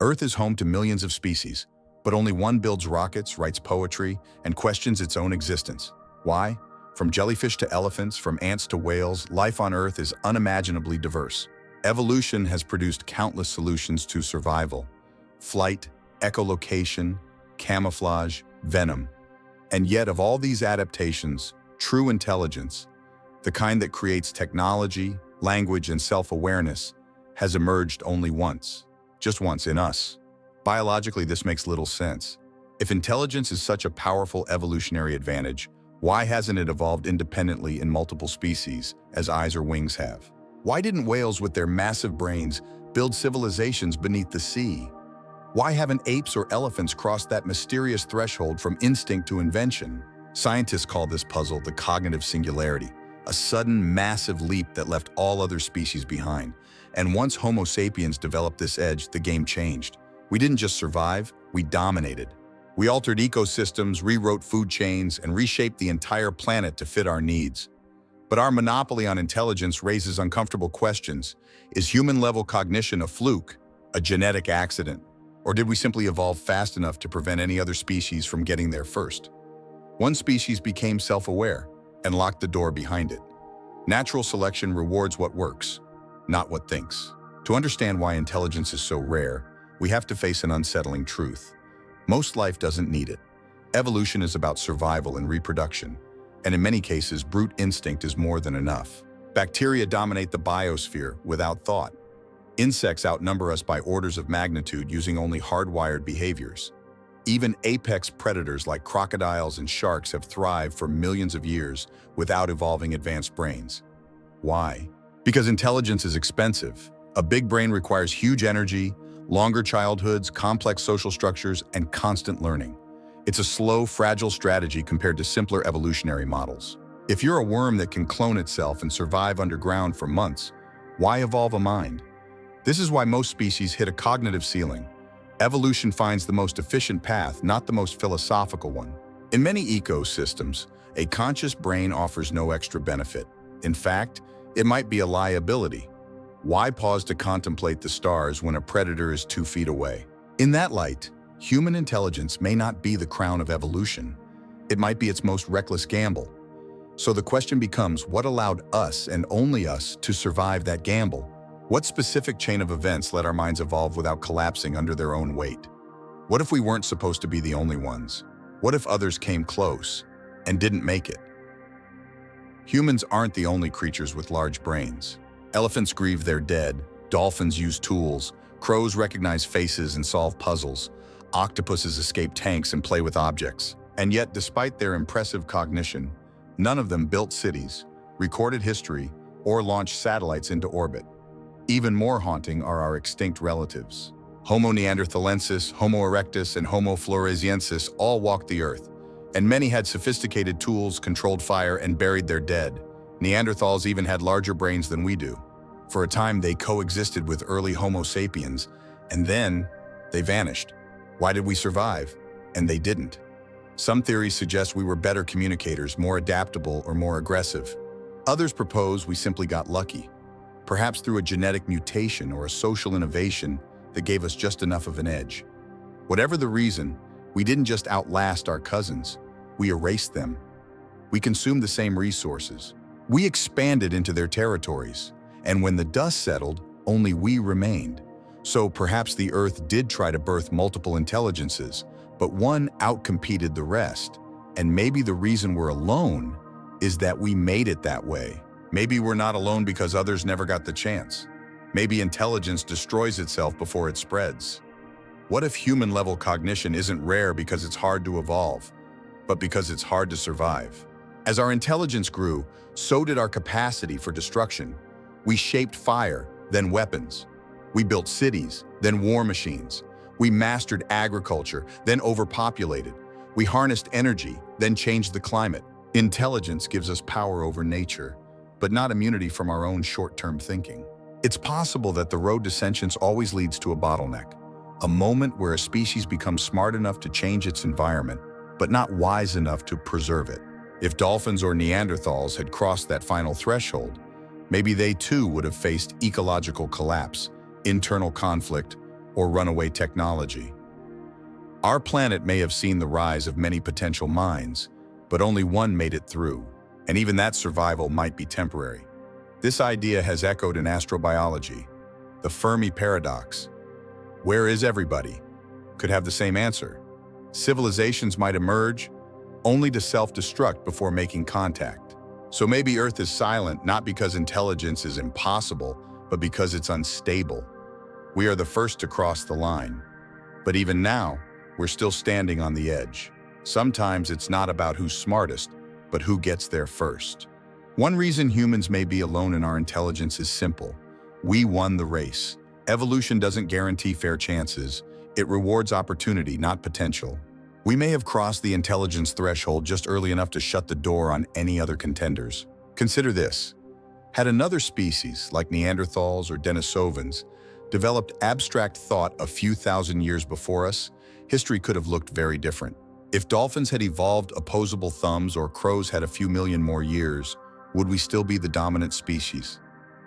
Earth is home to millions of species, but only one builds rockets, writes poetry, and questions its own existence. Why? From jellyfish to elephants, from ants to whales, life on Earth is unimaginably diverse. Evolution has produced countless solutions to survival: flight, echolocation, camouflage, venom. And yet, of all these adaptations, true intelligence, the kind that creates technology, language, and self-awareness, has emerged only once. Just once, in us. Biologically, this makes little sense. If intelligence is such a powerful evolutionary advantage, why hasn't it evolved independently in multiple species, as eyes or wings have? Why didn't whales with their massive brains build civilizations beneath the sea? Why haven't apes or elephants crossed that mysterious threshold from instinct to invention? Scientists call this puzzle the cognitive singularity, a sudden, massive leap that left all other species behind. And once Homo sapiens developed this edge, the game changed. We didn't just survive, we dominated. We altered ecosystems, rewrote food chains, and reshaped the entire planet to fit our needs. But our monopoly on intelligence raises uncomfortable questions. Is human-level cognition a fluke, a genetic accident? Or did we simply evolve fast enough to prevent any other species from getting there first? One species became self-aware and locked the door behind it. Natural selection rewards what works, not what thinks. To understand why intelligence is so rare, we have to face an unsettling truth. Most life doesn't need it. Evolution is about survival and reproduction, and in many cases, brute instinct is more than enough. Bacteria dominate the biosphere without thought. Insects outnumber us by orders of magnitude using only hardwired behaviors. Even apex predators like crocodiles and sharks have thrived for millions of years without evolving advanced brains. Why? Because intelligence is expensive. A big brain requires huge energy, longer childhoods, complex social structures, and constant learning. It's a slow, fragile strategy compared to simpler evolutionary models. If you're a worm that can clone itself and survive underground for months, why evolve a mind? This is why most species hit a cognitive ceiling. Evolution finds the most efficient path, not the most philosophical one. In many ecosystems, a conscious brain offers no extra benefit. In fact, it might be a liability. Why pause to contemplate the stars when a predator is 2 feet away? In that light, human intelligence may not be the crown of evolution. It might be its most reckless gamble. So the question becomes, what allowed us, and only us, to survive that gamble? What specific chain of events let our minds evolve without collapsing under their own weight? What if we weren't supposed to be the only ones? What if others came close and didn't make it? Humans aren't the only creatures with large brains. Elephants grieve their dead, dolphins use tools, crows recognize faces and solve puzzles, octopuses escape tanks and play with objects. And yet, despite their impressive cognition, none of them built cities, recorded history, or launched satellites into orbit. Even more haunting are our extinct relatives. Homo neanderthalensis, Homo erectus, and Homo floresiensis all walked the earth, and many had sophisticated tools, controlled fire, and buried their dead. Neanderthals even had larger brains than we do. For a time, they coexisted with early Homo sapiens, and then they vanished. Why did we survive? And they didn't. Some theories suggest we were better communicators, more adaptable, or more aggressive. Others propose we simply got lucky, perhaps through a genetic mutation or a social innovation that gave us just enough of an edge. Whatever the reason, we didn't just outlast our cousins, we erased them. We consumed the same resources. We expanded into their territories, and when the dust settled, only we remained. So perhaps the Earth did try to birth multiple intelligences, but one outcompeted the rest. And maybe the reason we're alone is that we made it that way. Maybe we're not alone because others never got the chance. Maybe intelligence destroys itself before it spreads. What if human-level cognition isn't rare because it's hard to evolve, but because it's hard to survive? As our intelligence grew, so did our capacity for destruction. We shaped fire, then weapons. We built cities, then war machines. We mastered agriculture, then overpopulated. We harnessed energy, then changed the climate. Intelligence gives us power over nature, but not immunity from our own short-term thinking. It's possible that the road to sentience always leads to a bottleneck, a moment where a species becomes smart enough to change its environment, but not wise enough to preserve it. If dolphins or Neanderthals had crossed that final threshold, maybe they too would have faced ecological collapse, internal conflict, or runaway technology. Our planet may have seen the rise of many potential minds, but only one made it through, and even that survival might be temporary. This idea has echoed in astrobiology. The Fermi paradox, where is everybody, could have the same answer. Civilizations might emerge, only to self-destruct before making contact. So maybe Earth is silent not because intelligence is impossible, but because it's unstable. We are the first to cross the line. But even now, we're still standing on the edge. Sometimes it's not about who's smartest, but who gets there first. One reason humans may be alone in our intelligence is simple. We won the race. Evolution doesn't guarantee fair chances. It rewards opportunity, not potential. We may have crossed the intelligence threshold just early enough to shut the door on any other contenders. Consider this. Had another species, like Neanderthals or Denisovans, developed abstract thought a few thousand years before us, history could have looked very different. If dolphins had evolved opposable thumbs or crows had a few million more years, would we still be the dominant species?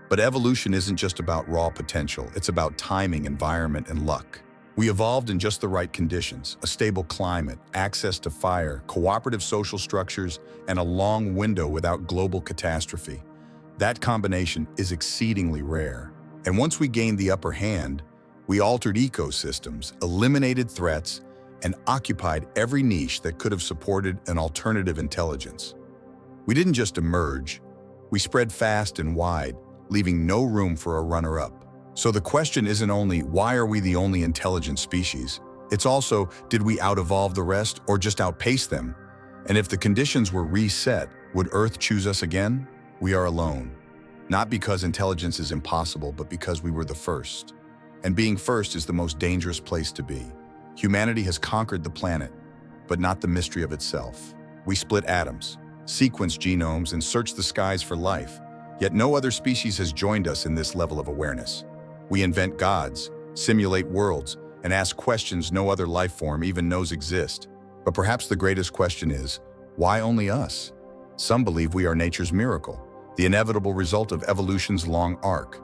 But evolution isn't just about raw potential, it's about timing, environment, and luck. We evolved in just the right conditions: a stable climate, access to fire, cooperative social structures, and a long window without global catastrophe. That combination is exceedingly rare. And once we gained the upper hand, we altered ecosystems, eliminated threats, and occupied every niche that could have supported an alternative intelligence. We didn't just emerge, we spread fast and wide, leaving no room for a runner-up. So the question isn't only, why are we the only intelligent species? It's also, did we out-evolve the rest or just outpace them? And if the conditions were reset, would Earth choose us again? We are alone. Not because intelligence is impossible, but because we were the first. And being first is the most dangerous place to be. Humanity has conquered the planet, but not the mystery of itself. We split atoms, sequenced genomes, and searched the skies for life. Yet no other species has joined us in this level of awareness. We invent gods, simulate worlds, and ask questions no other life form even knows exist. But perhaps the greatest question is, why only us? Some believe we are nature's miracle, the inevitable result of evolution's long arc.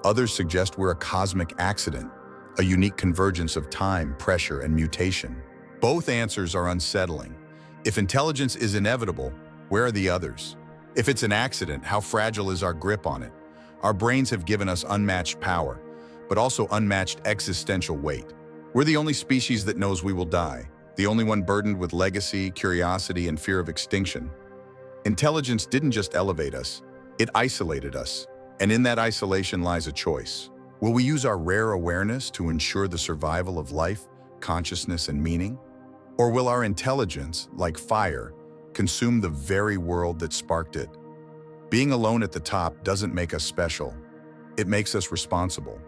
Others suggest we're a cosmic accident, a unique convergence of time, pressure, and mutation. Both answers are unsettling. If intelligence is inevitable, where are the others? If it's an accident, how fragile is our grip on it? Our brains have given us unmatched power, but also unmatched existential weight. We're the only species that knows we will die, the only one burdened with legacy, curiosity, and fear of extinction. Intelligence didn't just elevate us, it isolated us. And in that isolation lies a choice. Will we use our rare awareness to ensure the survival of life, consciousness, and meaning? Or will our intelligence, like fire, consume the very world that sparked it? Being alone at the top doesn't make us special. It makes us responsible.